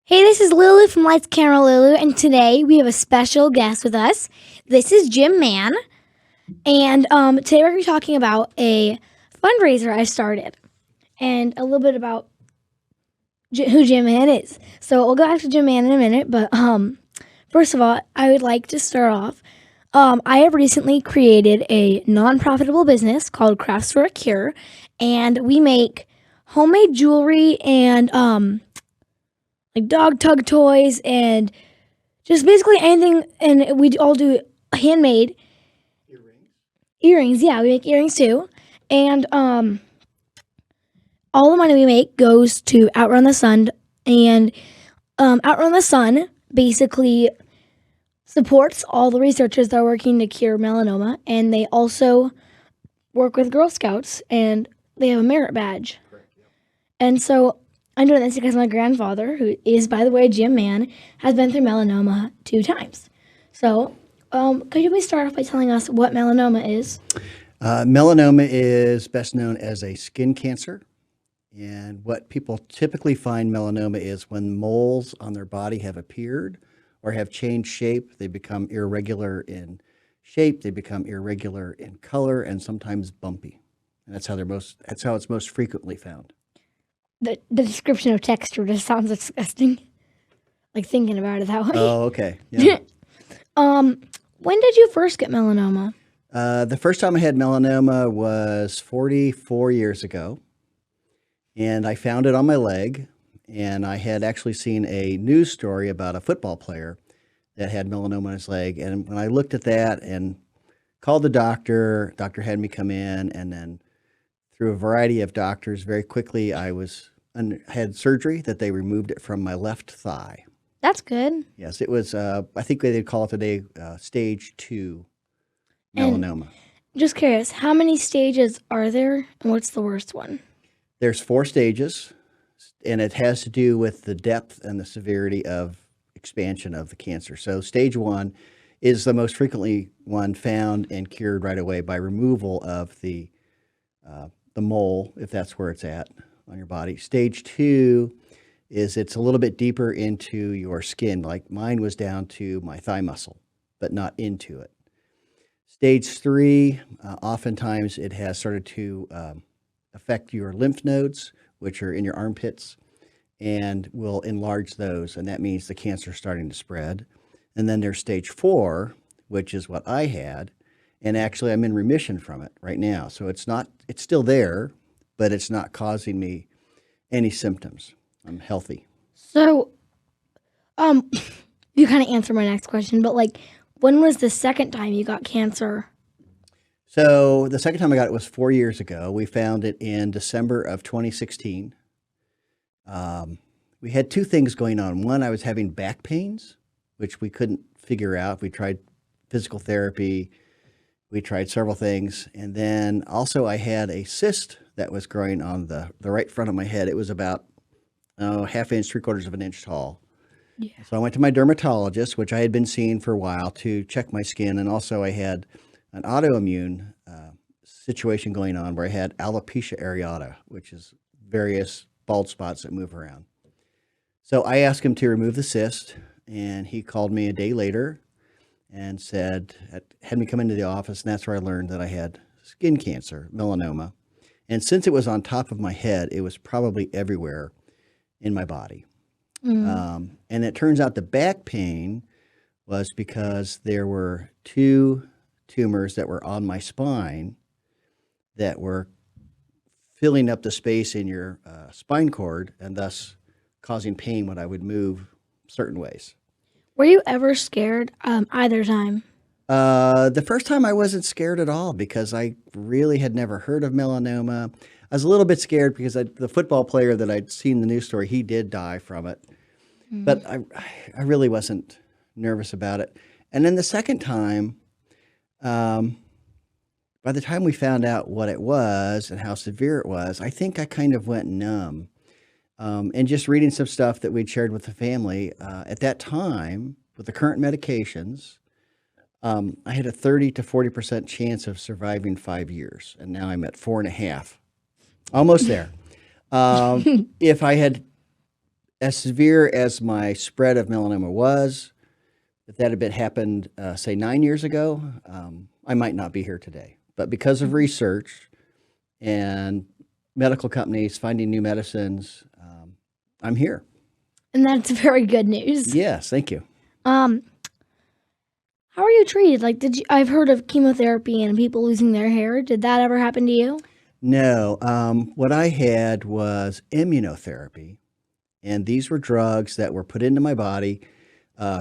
Hey, this is Lulu from Lights Camera Lulu, and today we have a special guest with us. This is Jim Mann, and today we're going to be talking about a fundraiser I started and a little bit about who Jim Mann is. So we'll go back to Jim Mann in a minute, but first of all, I would like to start off. I have recently created a non-profitable business called Crafts for a Cure, and we make homemade jewelry and like dog tug toys and just basically anything. And we all do handmade earrings. Yeah, we make earrings too. And all the money we make goes to Outrun the Sun. And Outrun the Sun basically supports all the researchers that are working to cure melanoma. And they also work with Girl Scouts, and they have a merit badge. And so I'm doing this because my grandfather, who is, by the way, Jim Mann, has been through melanoma 2 times. So, could you please start off by telling us what melanoma is? Melanoma is best known as a skin cancer. And what people typically find melanoma is when moles on their body have appeared or have changed shape. They become irregular in shape, they become irregular in color, and sometimes bumpy. And that's how it's most frequently found. The description of texture just sounds disgusting. Like thinking about it that way. Oh, okay. Yeah. When did you first get melanoma? The first time I had melanoma was 44 years ago, and I found it on my leg. And I had actually seen a news story about a football player that had melanoma on his leg. And when I looked at that and called the doctor had me come in, and then through a variety of doctors, very quickly I had surgery that they removed it from my left thigh. That's good. Yes, it was, I think they'd call it today stage 2 melanoma. And just curious, how many stages are there, and what's the worst one? There's 4 stages, and it has to do with the depth and the severity of expansion of the cancer. So stage 1 is the most frequently one found and cured right away by removal of the mole, if that's where it's at on your body. Stage 2 is it's a little bit deeper into your skin. Like mine was down to my thigh muscle, but not into it. Stage 3, oftentimes it has started to affect your lymph nodes, which are in your armpits, and will enlarge those. And that means the cancer is starting to spread. And then there's stage 4, which is what I had. And actually, I'm in remission from it right now. So it's still there, but it's not causing me any symptoms. I'm healthy. So, you kind of answered my next question, but like, when was the second time you got cancer? So the second time I got it was 4 years ago. We found it in December of 2016. We had 2 things going on. One, I was having back pains, which we couldn't figure out. We tried physical therapy. We tried several things. And then also I had a cyst that was growing on the right front of my head. It was about ½ inch, 3/4 of an inch tall. Yeah. So I went to my dermatologist, which I had been seeing for a while, to check my skin. And also I had an autoimmune situation going on where I had alopecia areata, which is various bald spots that move around. So I asked him to remove the cyst, and he called me a day later and had me come into the office, and that's where I learned that I had skin cancer, melanoma. And since it was on top of my head, it was probably everywhere in my body. And it turns out the back pain was because there were 2 tumors that were on my spine that were filling up the space in your spine cord and thus causing pain when I would move certain ways. Were you ever scared either time? The first time I wasn't scared at all because I really had never heard of melanoma. I was a little bit scared because the football player that I'd seen the news story, he did die from it. But I really wasn't nervous about it. And then the second time, by the time we found out what it was and how severe it was, I think I kind of went numb. And just reading some stuff that we'd shared with the family, at that time, with the current medications, I had a 30 to 40% chance of surviving 5 years. And now I'm at 4.5, almost there. If I had as severe as my spread of melanoma was, if that had been happened, say 9 years ago, I might not be here today. But because of research and medical companies finding new medicines, I'm here. And that's very good news. Yes, thank you. Um, how are you treated? Like, I've heard of chemotherapy and people losing their hair. Did that ever happen to you? No, what I had was immunotherapy, and these were drugs that were put into my body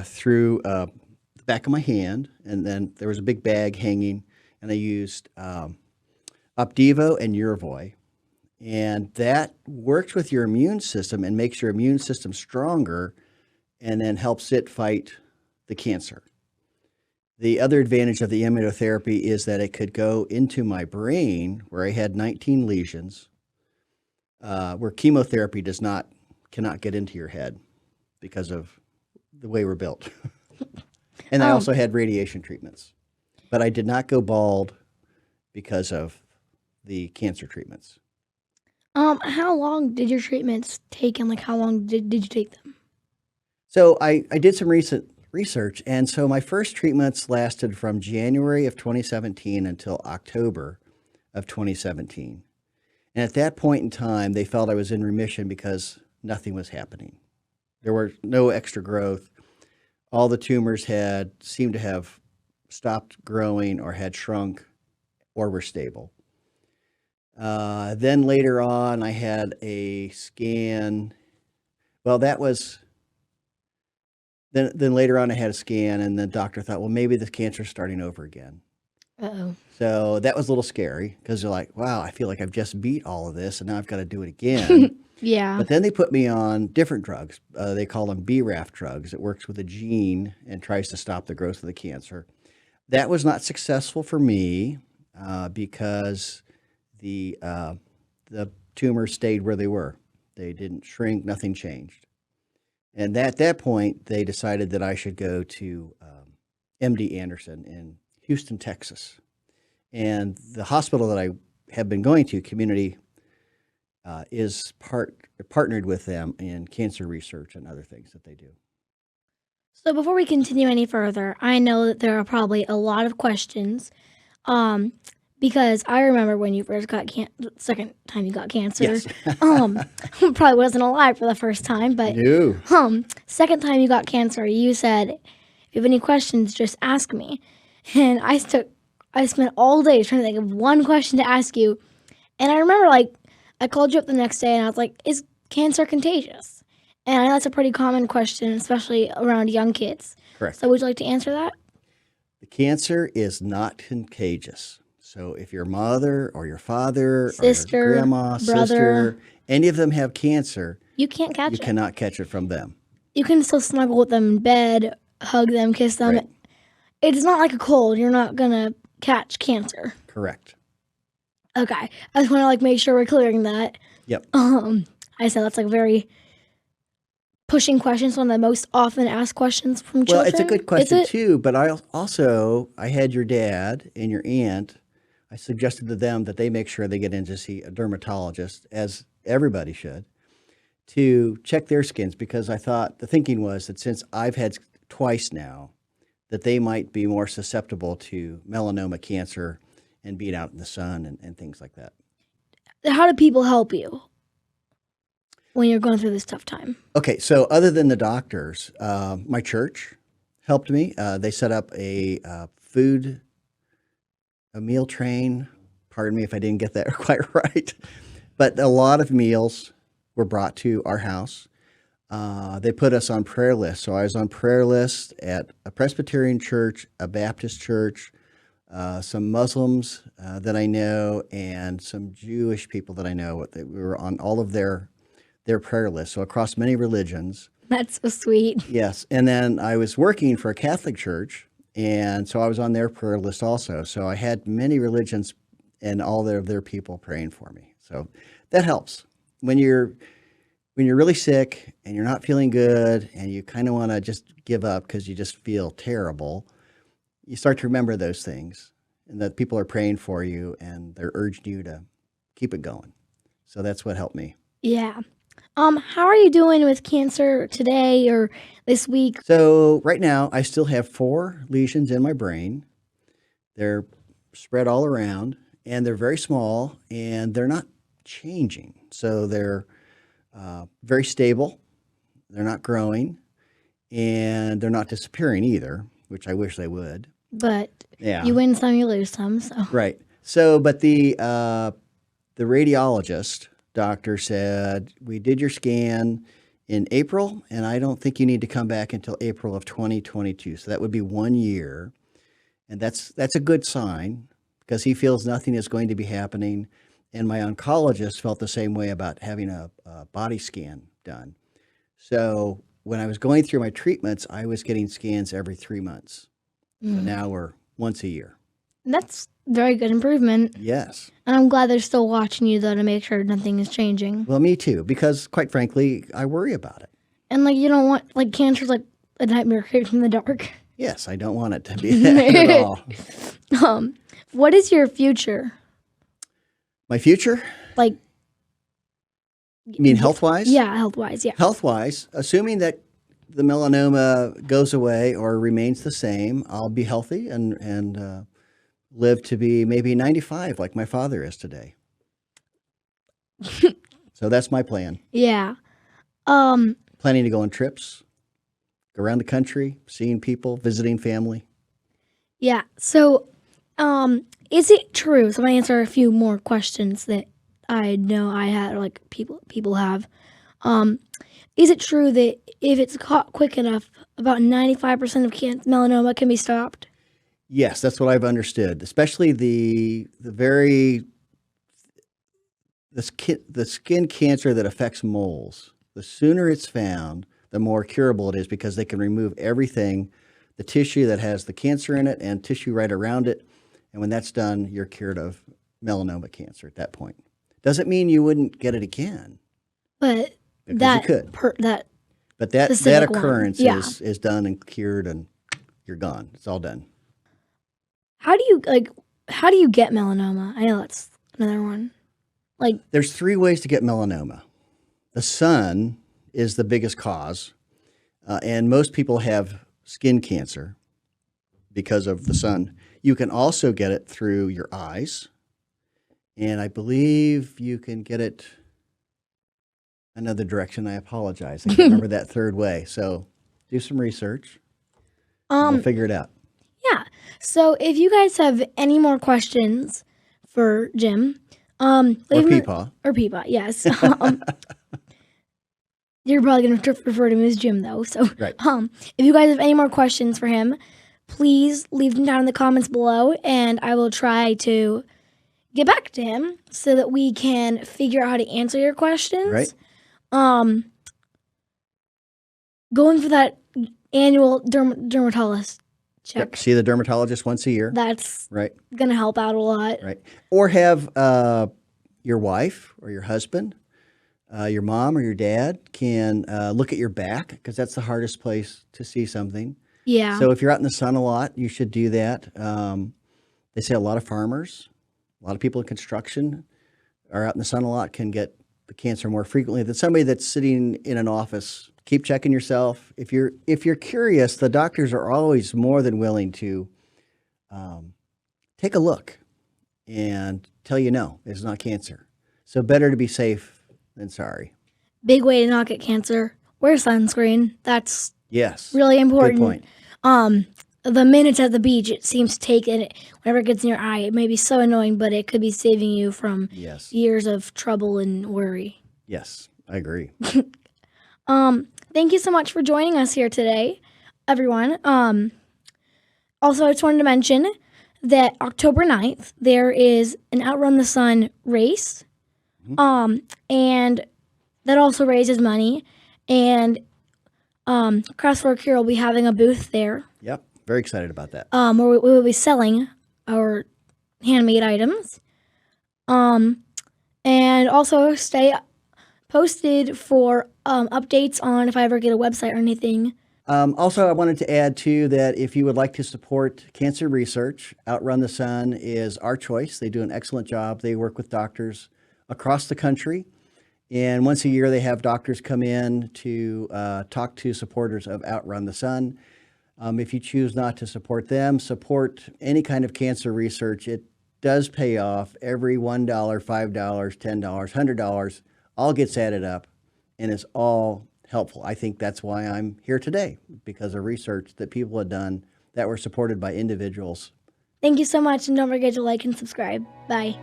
through the back of my hand, and then there was a big bag hanging, and I used Opdivo and Yervoy, and that works with your immune system and makes your immune system stronger, and then helps it fight the cancer. The other advantage of the immunotherapy is that it could go into my brain where I had 19 lesions, where chemotherapy cannot get into your head because of the way we're built. And I also had radiation treatments, but I did not go bald because of the cancer treatments. How long did your treatments take, and like how long did you take them? So I did some recent research, and so my first treatments lasted from January of 2017 until October of 2017. And at that point in time, they felt I was in remission because nothing was happening. There were no extra growth. All the tumors seemed to have stopped growing or had shrunk or were stable. Then later on, I had a scan. Well, that was then later on, I had a scan, and the doctor thought, well, maybe the cancer's starting over again. Uh-oh. So that was a little scary because they're like, wow, I feel like I've just beat all of this, and now I've got to do it again. Yeah. But then they put me on different drugs. They call them BRAF drugs. It works with a gene and tries to stop the growth of the cancer. That was not successful for me because the tumors stayed where they were. They didn't shrink, nothing changed. And at that point, they decided that I should go to MD Anderson in Houston, Texas. And the hospital that I have been going to, Community, is partnered with them in cancer research and other things that they do. So before we continue any further, I know that there are probably a lot of questions, because I remember when you first got the second time you got cancer. Yes. Probably wasn't alive for the first time, but No. second time you got cancer, you said, if you have any questions, just ask me. And I spent all day trying to think of one question to ask you. And I remember, like, I called you up the next day and I was like, is cancer contagious? And I know that's a pretty common question, especially around young kids. Correct. So would you like to answer that? The cancer is not contagious. So if your mother or your father Sister, or your grandma, brother, sister, any of them have cancer, you can't catch you it. cannot catch it from them. You can still snuggle with them in bed, hug them, kiss them. Right. It's not like a cold. You're not going to catch cancer. Correct. Okay. I just want to make sure we're clearing that. Yep. I said that's very pushing questions, one of the most often asked questions from children. Well, it's a good question too, but I had your dad and your aunt. I suggested to them that they make sure they get in to see a dermatologist, as everybody should, to check their skins, because I thought the thinking was that since I've had twice now, that they might be more susceptible to melanoma cancer and being out in the sun and things like that. How do people help you when you're going through this tough time? Okay, so other than the doctors, my church helped me. They set up a meal train. Pardon me if I didn't get that quite right. But a lot of meals were brought to our house. They put us on prayer lists. So I was on prayer lists at a Presbyterian church, a Baptist church, some Muslims that I know, and some Jewish people that I know. We were on all of their prayer lists, so across many religions. That's so sweet. Yes, and then I was working for a Catholic church, and so I was on their prayer list also. So I had many religions and all their people praying for me. So that helps. When you're really sick and you're not feeling good and you kind of want to just give up because you just feel terrible, you start to remember those things and that people are praying for you and they're urging you to keep it going. So that's what helped me. Yeah. How are you doing with cancer today or this week? So right now, I still have 4 lesions in my brain. They're spread all around, and they're very small, and they're not changing. So they're very stable. They're not growing, and they're not disappearing either, which I wish they would. But Yeah. you win some, you lose some. So Right. So, but the radiologist doctor said, we did your scan in April, and I don't think you need to come back until April of 2022. So that would be 1 year. And that's a good sign because he feels nothing is going to be happening. And my oncologist felt the same way about having a body scan done. So when I was going through my treatments, I was getting scans every 3 months. So now we're once a year. that's very good improvement. Yes. And I'm glad they're still watching you though to make sure nothing is changing. Well, me too, because quite frankly, I worry about it. And like you don't want like cancer's like a nightmare created from the dark. Yes, I don't want it to be that at all. What is your future? My future? Like You mean health-wise? yeah, health wise, yeah. Health-wise, assuming that the melanoma goes away or remains the same, I'll be healthy and live to be maybe 95 like my father is today. So that's my plan. Yeah. Planning to go on trips, go around the country, seeing people, visiting family. Yeah. So, is it true? So I'm gonna answer a few more questions that I know I had, or like people have. Is it true that if it's caught quick enough, about 95% of melanoma can be stopped? Yes, that's what I've understood, especially the skin cancer that affects moles. The sooner it's found, the more curable it is because they can remove everything, the tissue that has the cancer in it and tissue right around it. And when that's done, you're cured of melanoma cancer at that point. Doesn't mean you wouldn't get it again. But Because that you could. But that specific one, occurrence yeah. is done and cured and you're gone. It's all done. how do you get melanoma? I know that's another one. Like There's 3 ways to get melanoma. The sun is the biggest cause, and most people have skin cancer because of the sun. You can also get it through your eyes, and I believe you can get it another direction. I apologize. I can't remember that third way. So do some research. We'll figure it out. yeah. So if you guys have any more questions for Jim, Or leave them Peepaw. or Peepa, yes. You're probably going to refer to him as Jim, though. So, Right. If you guys have any more questions for him, please leave them down in the comments below, and I will try to get back to him so that we can figure out how to answer your questions. Right. Going for that annual dermatologist check. Yep. See the dermatologist once a year. That's Right. going to help out a lot. Right. Or have your wife or your husband, your mom or your dad can look at your back because that's the hardest place to see something. Yeah. So if you're out in the sun a lot, you should do that. They say a lot of farmers, a lot of people in construction are out in the sun a lot can get the cancer more frequently than somebody that's sitting in an office. Keep checking yourself. If you're curious, the doctors are always more than willing to take a look and tell you no, it's not cancer. So better to be safe than sorry. Big way to not get cancer. Wear sunscreen. That's Yes. really important. Good point. The minutes at the beach it seems to take, and whenever it gets in your eye, it may be so annoying, but it could be saving you from Yes. years of trouble and worry. Yes, I agree. Thank you so much for joining us here today, everyone. Also, I just wanted to mention that October 9th, there is an Outrun the Sun race. And that also raises money. And Crafts for a Cure will be having a booth there. Yep. Very excited about that. Where we will be selling our handmade items. And also stay posted for updates on if I ever get a website or anything. Also, I wanted to add, too, that if you would like to support cancer research, Outrun the Sun is our choice. They do an excellent job. They work with doctors across the country, And once a year, they have doctors come in to talk to supporters of Outrun the Sun. If you choose not to support them, support any kind of cancer research. It does pay off. Every $1, $5, $10, $100 all gets added up, and it's all helpful. I think that's why I'm here today, because of research that people had done that were supported by individuals. Thank you so much, and don't forget to like and subscribe. Bye.